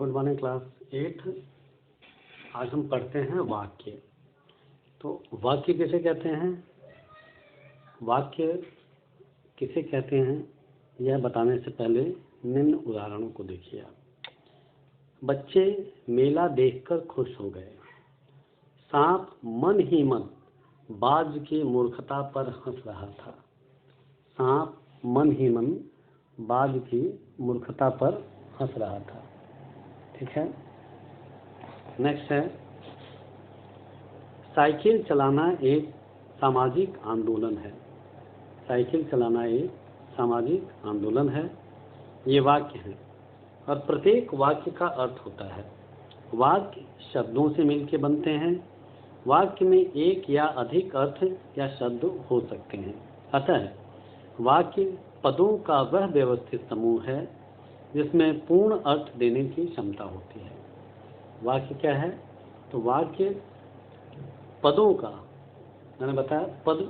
Good morning class 8। आज हम पढ़ते हैं वाक्य। तो वाक्य किसे कहते हैं, वाक्य किसे कहते हैं यह बताने से पहले निम्न उदाहरणों को देखिए आप। बच्चे मेला देखकर खुश हो गए। सांप मन ही मन बाज की मूर्खता पर हंस रहा था। सांप मन ही मन बाज की मूर्खता पर हंस रहा था। ठीक है। नेक्स्ट है, साइकिल चलाना एक सामाजिक आंदोलन है। साइकिल चलाना एक सामाजिक आंदोलन है। ये वाक्य है और प्रत्येक वाक्य का अर्थ होता है। वाक्य शब्दों से मिलकर बनते हैं। वाक्य में एक या अधिक अर्थ या शब्द हो सकते हैं। अतः वाक्य पदों का वह व्यवस्थित समूह है जिसमें पूर्ण अर्थ देने की क्षमता होती है। वाक्य क्या है? तो वाक्य पदों का, मैंने बताया पद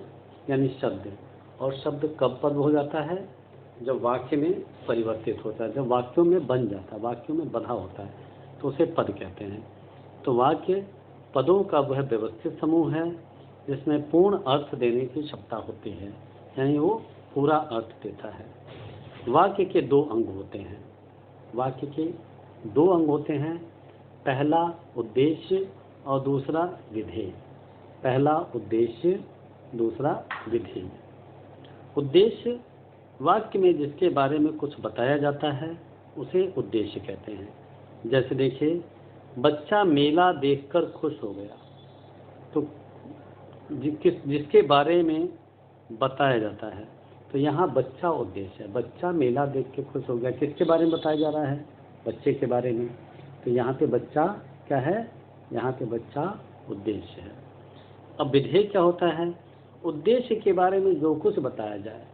यानी शब्द, और शब्द कब पद हो जाता है? जब वाक्य में परिवर्तित होता है, जब वाक्यों में बन जाता है, वाक्यों में बंधा होता है तो उसे पद कहते हैं। तो वाक्य पदों का वह व्यवस्थित समूह है जिसमें पूर्ण अर्थ देने की क्षमता होती है, यानी वो पूरा अर्थ देता है। वाक्य के दो अंग होते हैं। वाक्य के दो अंग होते हैं, पहला उद्देश्य और दूसरा विधेय। पहला उद्देश्य, दूसरा विधेय। उद्देश्य वाक्य में जिसके बारे में कुछ बताया जाता है उसे उद्देश्य कहते हैं। जैसे देखिए, बच्चा मेला देखकर खुश हो गया। तो जिसके बारे में बताया जाता है, तो यहाँ बच्चा उद्देश्य है। बच्चा मेला देख के खुश हो गया, किसके बारे में बताया जा रहा है? बच्चे के बारे में। तो यहाँ पे बच्चा क्या है? यहाँ पे बच्चा उद्देश्य है। अब विधेय क्या होता है? उद्देश्य के बारे में जो कुछ बताया जाए,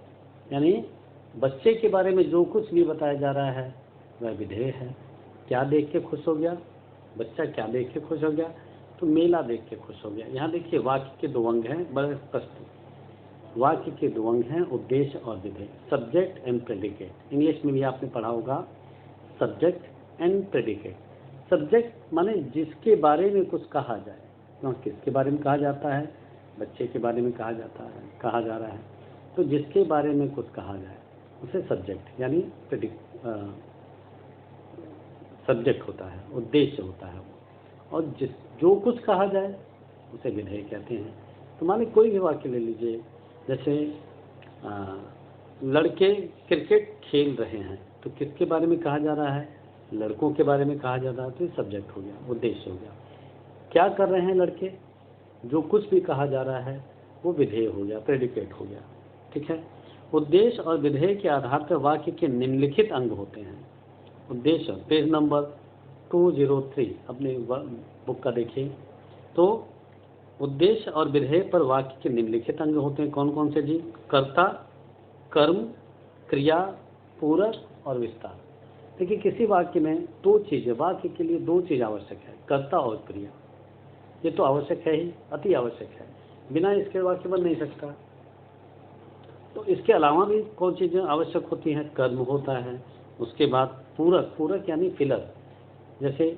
यानी बच्चे के बारे में जो कुछ भी बताया जा रहा है वह विधेय है। क्या देख के खुश हो गया? बच्चा क्या देख के खुश हो गया? तो मेला देख के खुश हो गया। यहाँ देखिए, वाक्य के दो अंग हैं, बड़े स्पष्ट। वाक्य के दो अंग हैं, उद्देश्य और विधेय, सब्जेक्ट एंड प्रेडिकेट। इंग्लिश में भी आपने पढ़ा होगा, सब्जेक्ट एंड प्रेडिकेट। सब्जेक्ट माने जिसके बारे में कुछ कहा जाए। क्यों? किसके बारे में कहा जाता है? बच्चे के बारे में कहा जाता है, कहा जा रहा है। तो जिसके बारे में कुछ कहा जाए उसे सब्जेक्ट यानी सब्जेक्ट होता है, उद्देश्य होता है वो। और जो कुछ कहा जाए उसे विधेय कहते हैं। तो माने कोई भी वाक्य ले लीजिए, जैसे लड़के क्रिकेट खेल रहे हैं, तो किसके बारे में कहा जा रहा है? लड़कों के बारे में कहा जा रहा है, तो ये सब्जेक्ट हो गया, उद्देश्य हो गया। क्या कर रहे हैं लड़के? जो कुछ भी कहा जा रहा है वो विधेय हो गया, प्रेडिकेट हो गया। ठीक है। उद्देश्य और विधेय के आधार पर वाक्य के निम्नलिखित अंग होते हैं। उद्देश्य, पेज नंबर 203 अपने बुक का देखिए। तो उद्देश्य और विधेय पर वाक्य के निम्नलिखित अंग होते हैं। कौन कौन से जी? कर्ता, कर्म, क्रिया, पूरक और विस्तार। देखिए, किसी वाक्य में दो चीज़ें, वाक्य के लिए दो चीज़ आवश्यक है, कर्ता और क्रिया। ये तो आवश्यक है ही, अति आवश्यक है, बिना इसके वाक्य बन नहीं सकता। तो इसके अलावा भी कौन चीज़ें आवश्यक होती हैं? कर्म होता है, उसके बाद पूरक, पूरक यानी फिलर, जैसे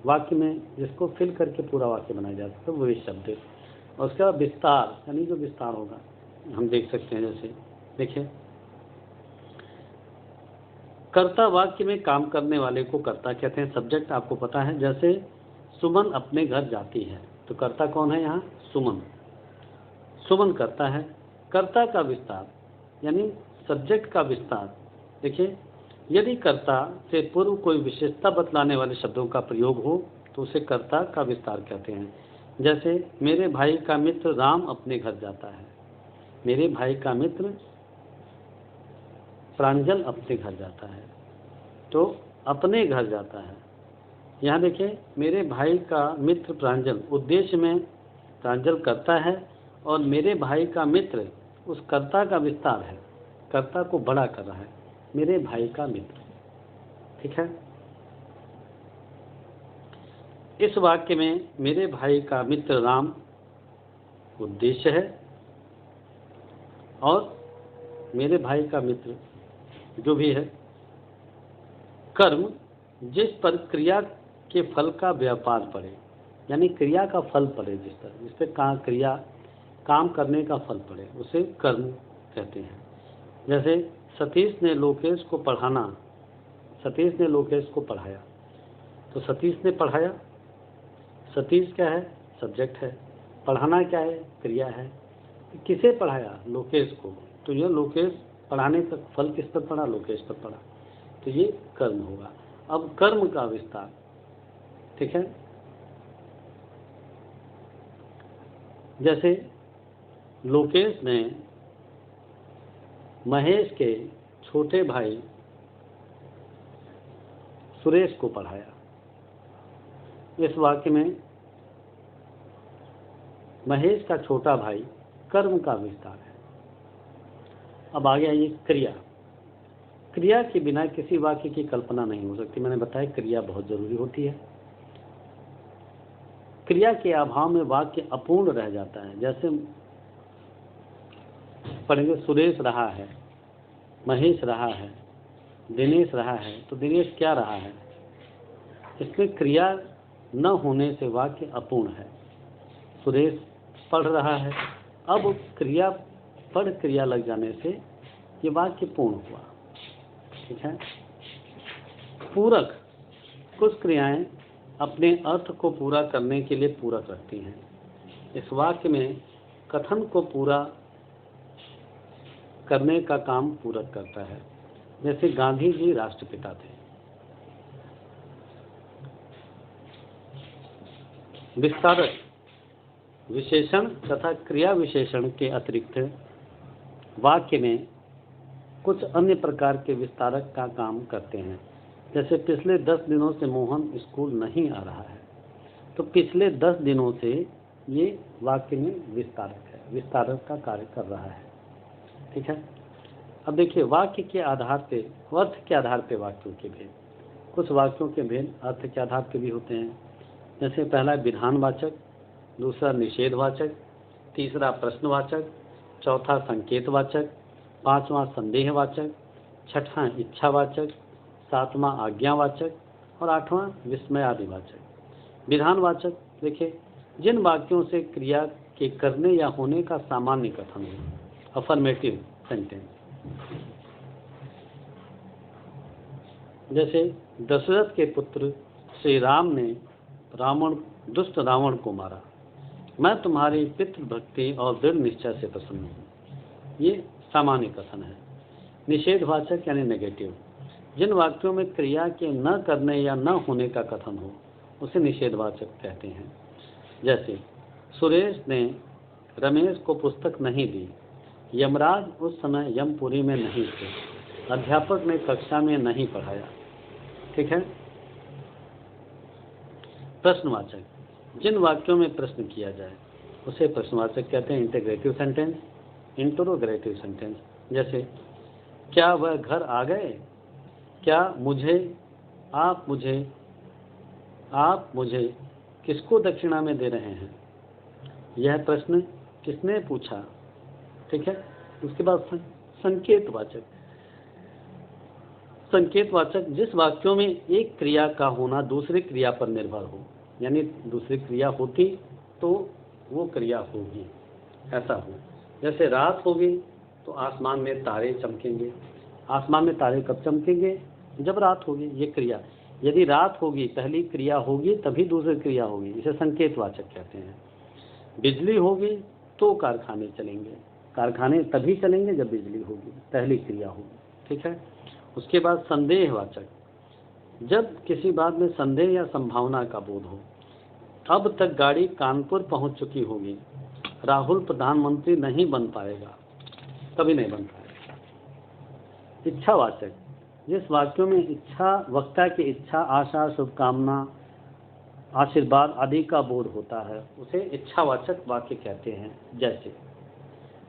वाक्य में जिसको फिल करके पूरा वाक्य बनाया जा सकता है, वही शब्द। और उसके बाद विस्तार, यानी जो विस्तार होगा, हम देख सकते हैं। जैसे देखिए, कर्ता वाक्य में काम करने वाले को कर्ता कहते हैं, सब्जेक्ट आपको पता है। जैसे सुमन अपने घर जाती है, तो कर्ता कौन है यहाँ? सुमन। सुमन कर्ता है। कर्ता का विस्तार यानी सब्जेक्ट का विस्तार। देखिए, यदि कर्ता से पूर्व कोई विशेषता बतलाने वाले शब्दों का प्रयोग हो तो उसे कर्ता का विस्तार कहते हैं। जैसे मेरे भाई का मित्र राम अपने घर जाता है। मेरे भाई का मित्र प्रांजल अपने घर जाता है, तो अपने घर जाता है। यहाँ देखिए, मेरे भाई का मित्र प्रांजल, उद्देश्य में प्रांजल कर्ता है और मेरे भाई का मित्र उस कर्ता का विस्तार है, कर्ता को बड़ा कर रहा है, मेरे भाई का मित्र। ठीक है। इस वाक्य में मेरे भाई का मित्र राम उद्देश्य है और मेरे भाई का मित्र जो भी है कर्म जिस पर क्रिया के फल का व्यापार पड़े, यानी क्रिया का फल पड़े, जिस पे क्रिया काम करने का फल पड़े, उसे कर्म कहते हैं। जैसे सतीश ने लोकेश को पढ़ाया, तो सतीश ने पढ़ाया, सतीश क्या है? सब्जेक्ट है। पढ़ाना क्या है? क्रिया है। किसे पढ़ाया? लोकेश को। तो यह लोकेश पढ़ाने का फल किस पर पड़ा? लोकेश पर पड़ा, तो ये कर्म होगा। अब कर्म का विस्तार, ठीक है। जैसे लोकेश ने महेश के छोटे भाई सुरेश को पढ़ाया। इस वाक्य में महेश का छोटा भाई कर्म का विस्तार है। अब आगे आइए क्रिया। क्रिया के बिना किसी वाक्य की कल्पना नहीं हो सकती। मैंने बताया क्रिया बहुत जरूरी होती है। क्रिया के अभाव में वाक्य अपूर्ण रह जाता है। जैसे पढ़ेंगे, सुरेश रहा है, महेश रहा है, दिनेश रहा है, तो दिनेश क्या रहा है? इसमें क्रिया न होने से वाक्य अपूर्ण है। सुरेश पढ़ रहा है, अब क्रिया पढ़ क्रिया लग जाने से ये वाक्य पूर्ण हुआ, ठीक है। पूरक, कुछ क्रियाएं अपने अर्थ को पूरा करने के लिए पूरक रखती हैं। इस वाक्य में कथन को पूरा करने का काम पूरक करता है। जैसे गांधी जी राष्ट्रपिता थे। विस्तारक विशेषण तथा क्रिया विशेषण के अतिरिक्त वाक्य में कुछ अन्य प्रकार के विस्तारक का काम करते हैं। जैसे पिछले 10 दिनों से मोहन स्कूल नहीं आ रहा है, तो पिछले 10 दिनों से ये वाक्य में विस्तारक है, विस्तारक का कार्य कर रहा है, ठीक है। अब देखिए, वाक्य के आधार पे, अर्थ के आधार पे वाक्यों के भेद। कुछ वाक्यों के भेद अर्थ के आधार पे भी होते हैं। जैसे पहला विधानवाचक, दूसरा निषेधवाचक, तीसरा प्रश्नवाचक, चौथा संकेतवाचक, पांचवा संदेहवाचक, छठवां इच्छावाचक, सातवां आज्ञावाचक और आठवां विस्मयादिवाचक। विधानवाचक देखिए, जिन वाक्यों से क्रिया के करने या होने का सामान्य कथन हो, अफर्मेटिव सेंटेंस। जैसे दशरथ के पुत्र श्री राम ने दुष्ट रावण को मारा, मैं तुम्हारी पितृभक्ति और दृढ़ निश्चय से प्रसन्न हूँ। ये सामान्य कथन है। निषेधवाचक यानी नेगेटिव, जिन वाक्यों में क्रिया के न करने या न होने का कथन हो, उसे निषेधवाचक कहते हैं। जैसे सुरेश ने रमेश को पुस्तक नहीं दी, यमराज उस समय यमपुरी में नहीं थे, अध्यापक ने कक्षा में नहीं पढ़ाया, ठीक है। प्रश्नवाचक, जिन वाक्यों में प्रश्न किया जाए उसे प्रश्नवाचक कहते हैं। Integrative sentence, interrogative sentence. जैसे क्या वह घर आ गए, क्या मुझे, आप मुझे किसको दक्षिणा में दे रहे हैं, यह प्रश्न किसने पूछा, ठीक है। उसके बाद संकेतवाचक। संकेतवाचक, जिस वाक्यों में एक क्रिया का होना दूसरी क्रिया पर निर्भर हो, यानी दूसरी क्रिया होती तो वो क्रिया होगी, ऐसा हो। जैसे रात होगी तो आसमान में तारे चमकेंगे। आसमान में तारे कब चमकेंगे? जब रात होगी, ये क्रिया। यदि रात होगी, पहली क्रिया होगी तभी दूसरी क्रिया होगी, इसे संकेतवाचक कहते हैं। बिजली होगी तो कारखाने चलेंगे, कारखाने तभी चलेंगे जब बिजली होगी, पहली क्रिया होगी, ठीक है। उसके बाद संदेहवाचक, जब किसी बात में संदेह या संभावना का बोध हो। अब तक गाड़ी कानपुर पहुंच चुकी होगी, राहुल प्रधानमंत्री नहीं बन पाएगा, कभी नहीं बन पाएगा। इच्छावाचक, जिस वाक्यों में इच्छा, वक्ता की इच्छा, आशा, शुभकामना, आशीर्वाद आदि का बोध होता है, उसे इच्छावाचक वाक्य कहते हैं। जैसे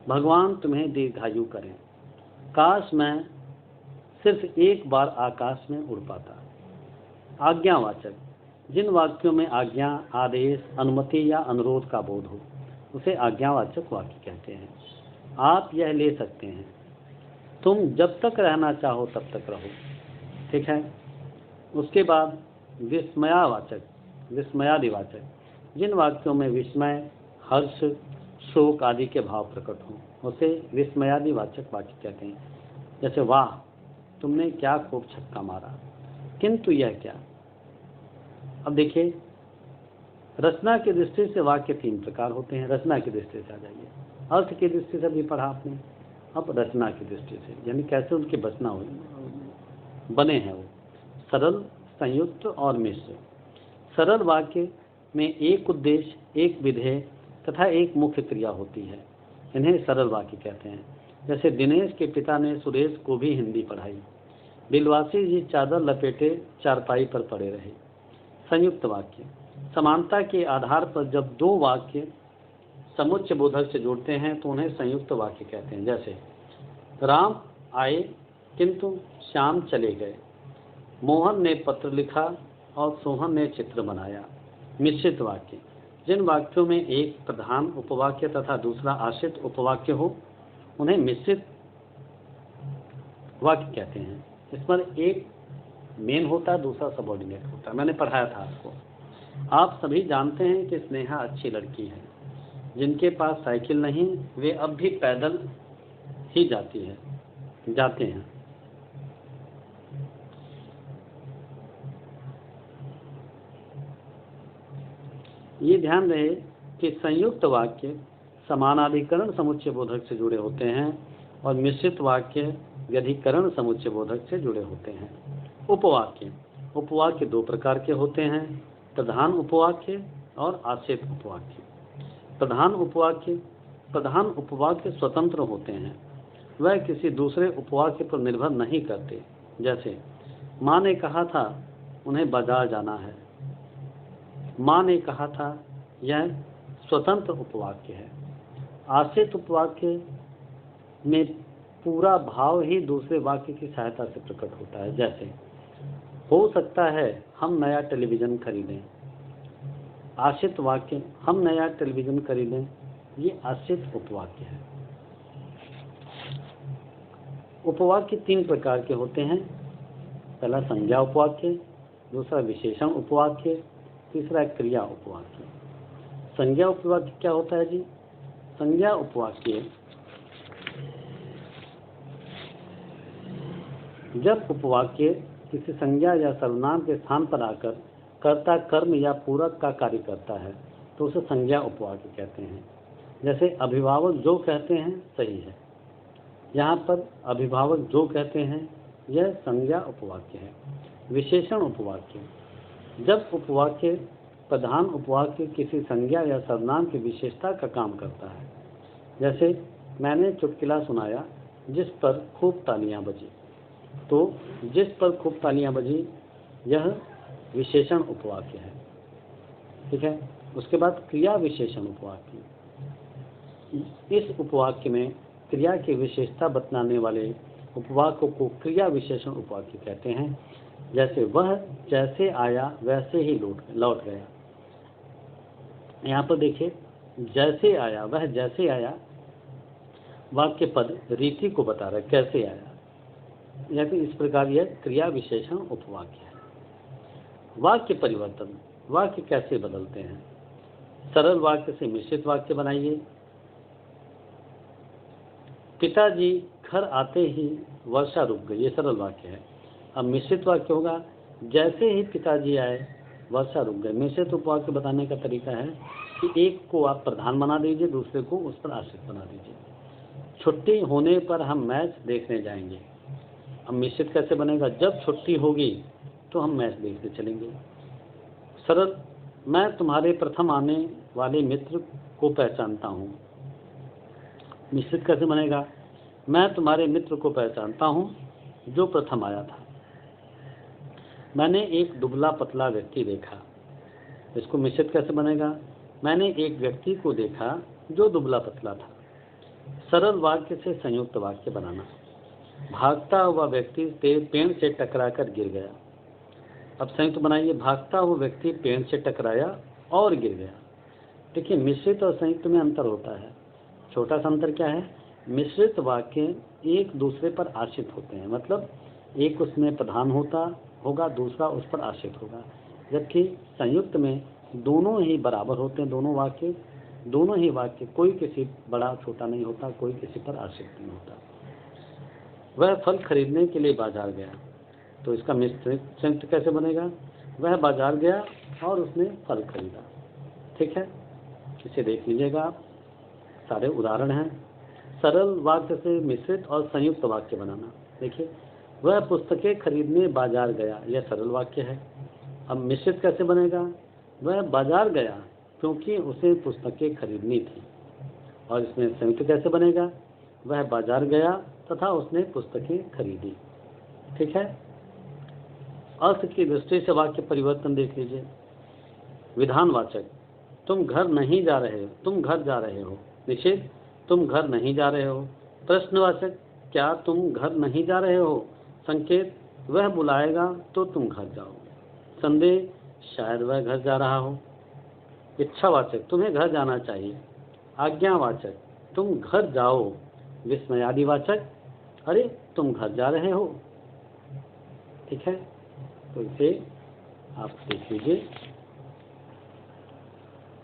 भगवान तुम्हें दीर्घायु करें, काश मैं सिर्फ एक बार आकाश में उड़ पाता। आज्ञावाचक, जिन वाक्यों में आज्ञा, आदेश, अनुमति या अनुरोध का बोध हो, उसे आज्ञावाचक वाक्य कहते हैं। आप यह ले सकते हैं, तुम जब तक रहना चाहो तब तक रहो, ठीक है। उसके बाद विस्मयावाचक, विस्मयादिवाचक, जिन वाक्यों में विस्मय, हर्ष, शोक आदि के भाव प्रकट हों उसे विस्मयादिवाचक वाक्य कहते हैं। जैसे वाह तुमने क्या खूब छक्का मारा, किंतु यह क्या। अब देखिए, रचना की दृष्टि से वाक्य 3 प्रकार होते हैं। रचना की दृष्टि से आ जाइए, अर्थ की दृष्टि से भी पढ़ा आपने, अब रचना की दृष्टि से यानी कैसे उनके बचना हो बने हैं वो, सरल, संयुक्त और मिश्र। सरल वाक्य में एक उद्देश्य, एक विधेय तथा एक मुख्य क्रिया होती है, इन्हें सरल वाक्य कहते हैं। जैसे दिनेश के पिता ने सुरेश को भी हिंदी पढ़ाई, बिलवासी जी चादर लपेटे चारपाई पर पड़े रहे। संयुक्त वाक्य, समानता के आधार पर जब 2 वाक्य समुच्चय बोधक से जुड़ते हैं तो उन्हें संयुक्त वाक्य कहते हैं। जैसे राम आए किंतु श्याम चले गए, मोहन ने पत्र लिखा और सोहन ने चित्र बनाया। मिश्रित वाक्य, जिन वाक्यों में एक प्रधान उपवाक्य तथा दूसरा आश्रित उपवाक्य हो उन्हें मिश्रित वाक्य कहते हैं। इस पर एक मेन होता है, दूसरा सबऑर्डिनेट होता है। मैंने पढ़ाया था आपको। आप सभी जानते हैं कि स्नेहा अच्छी लड़की है, जिनके पास साइकिल नहीं वे अब भी पैदल ही जाते हैं। ये ध्यान रहे कि संयुक्त वाक्य समानाधिकरण समुच्चय बोधक से जुड़े होते हैं और मिश्रित वाक्य व्यधिकरण समुच्चय बोधक से जुड़े होते हैं। उपवाक्य, उपवाक्य 2 प्रकार के होते हैं, प्रधान उपवाक्य और आश्रित उपवाक्य। प्रधान उपवाक्य स्वतंत्र होते हैं, वह किसी दूसरे उपवाक्य पर निर्भर नहीं करते। जैसे माँ ने कहा था उन्हें बाजार जाना है, माँ ने कहा था, यह स्वतंत्र उपवाक्य है। आश्रित उपवाक्य में पूरा भाव ही दूसरे वाक्य की सहायता से प्रकट होता है। जैसे हो सकता है हम नया टेलीविज़न खरीदें। आश्रित वाक्य हम नया टेलीविज़न खरीदें, ये आश्रित उपवाक्य है। उपवाक्य 3 प्रकार के होते हैं, पहला संज्ञा उपवाक्य, दूसरा विशेषण उपवाक्य, तीसरा क्रिया उपवाक्य। संज्ञा उपवाक्य क्या होता है जी? संज्ञा उपवाक्य जब उपवाक्य किसी संज्ञा या सर्वनाम के स्थान पर आकर कर्ता, कर्म या पूरक का कार्य करता है तो उसे संज्ञा उपवाक्य कहते हैं। जैसे अभिभावक जो कहते हैं सही है, यहाँ पर अभिभावक जो कहते हैं यह संज्ञा उपवाक्य है। विशेषण उपवाक्य, जब उपवाक्य प्रधान उपवाक्य किसी संज्ञा या सर्वनाम की विशेषता का काम करता है। जैसे मैंने चुटकुला सुनाया जिस पर खूब तालियां बजी, तो जिस पर खूब तालियां बजी यह विशेषण उपवाक्य है। ठीक है। उसके बाद क्रिया विशेषण उपवाक्य, इस उपवाक्य में क्रिया की विशेषता बतलाने वाले उपवाक्य को क्रिया विशेषण उपवाक्य कहते हैं। जैसे वह जैसे आया वैसे ही लौट गया। यहाँ पर देखिए, जैसे आया, वह जैसे आया, वाक्य पद रीति को बता रहा है, कैसे आया, या फिर इस प्रकार यह क्रिया विशेषण उपवाक्य है। वाक्य परिवर्तन, वाक्य कैसे बदलते हैं? सरल वाक्य से मिश्रित वाक्य बनाइए। पिताजी घर आते ही वर्षा रुक गई, ये सरल वाक्य है। अब मिश्रित वाक्य होगा, जैसे ही पिताजी आए वर्षा रुक गई। मिश्रित उपवाक्य बताने का तरीका है कि एक को आप प्रधान बना दीजिए, दूसरे को उस पर आश्रित बना दीजिए। छुट्टी होने पर हम मैच देखने जाएंगे। अब मिश्रित कैसे बनेगा? जब छुट्टी होगी तो हम मैच देखने चलेंगे। सरल, मैं तुम्हारे प्रथम आने वाले मित्र को पहचानता हूँ। मिश्रित कैसे बनेगा? मैं तुम्हारे मित्र को पहचानता हूँ जो प्रथम आया था। मैंने एक दुबला पतला व्यक्ति देखा। इसको मिश्रित कैसे बनेगा? मैंने एक व्यक्ति को देखा जो दुबला पतला था। सरल वाक्य से संयुक्त वाक्य बनाना। भागता हुआ व्यक्ति पेड़ से टकराकर गिर गया। अब संयुक्त बनाइए, भागता हुआ व्यक्ति पेड़ से टकराया और गिर गया। देखिए, मिश्रित और संयुक्त में अंतर होता है। छोटा सा अंतर क्या है? मिश्रित वाक्य एक दूसरे पर आश्रित होते हैं, मतलब एक उसमें प्रधान होता होगा, दूसरा उस पर आश्रित होगा। जबकि संयुक्त में दोनों ही बराबर होते हैं, दोनों ही वाक्य, कोई किसी बड़ा छोटा नहीं होता, कोई किसी पर आश्रित नहीं होता। वह फल खरीदने के लिए बाजार गया, तो इसका मिश्रित संयुक्त कैसे बनेगा? वह बाजार गया और उसने फल खरीदा। ठीक है, इसे देख लीजिएगा आप। सारे उदाहरण हैं। सरल वाक्य से मिश्रित और संयुक्त वाक्य बनाना। देखिए, वह पुस्तकें खरीदने बाजार गया, यह सरल वाक्य है। अब मिश्रित कैसे बनेगा? वह बाजार गया क्योंकि उसे पुस्तकें खरीदनी थी। और इसमें संयुक्त कैसे बनेगा? वह बाजार गया तथा उसने पुस्तकें खरीदी। ठीक है, अर्थ की दृष्टि से वाक्य परिवर्तन देख लीजिए। विधानवाचक, तुम घर नहीं जा रहे हो, तुम घर जा रहे हो। निषेध, तुम घर नहीं जा रहे हो। प्रश्नवाचक, क्या तुम घर नहीं जा रहे हो। संकेत, वह बुलाएगा तो तुम घर जाओ। संदेह, शायद वह घर जा रहा हो। इच्छावाचक, तुम्हें घर जाना चाहिए। आज्ञावाचक, तुम घर जाओ। विस्मयादिवाचक, अरे तुम घर जा रहे हो। ठीक है, तो इसे आप देख लीजिए।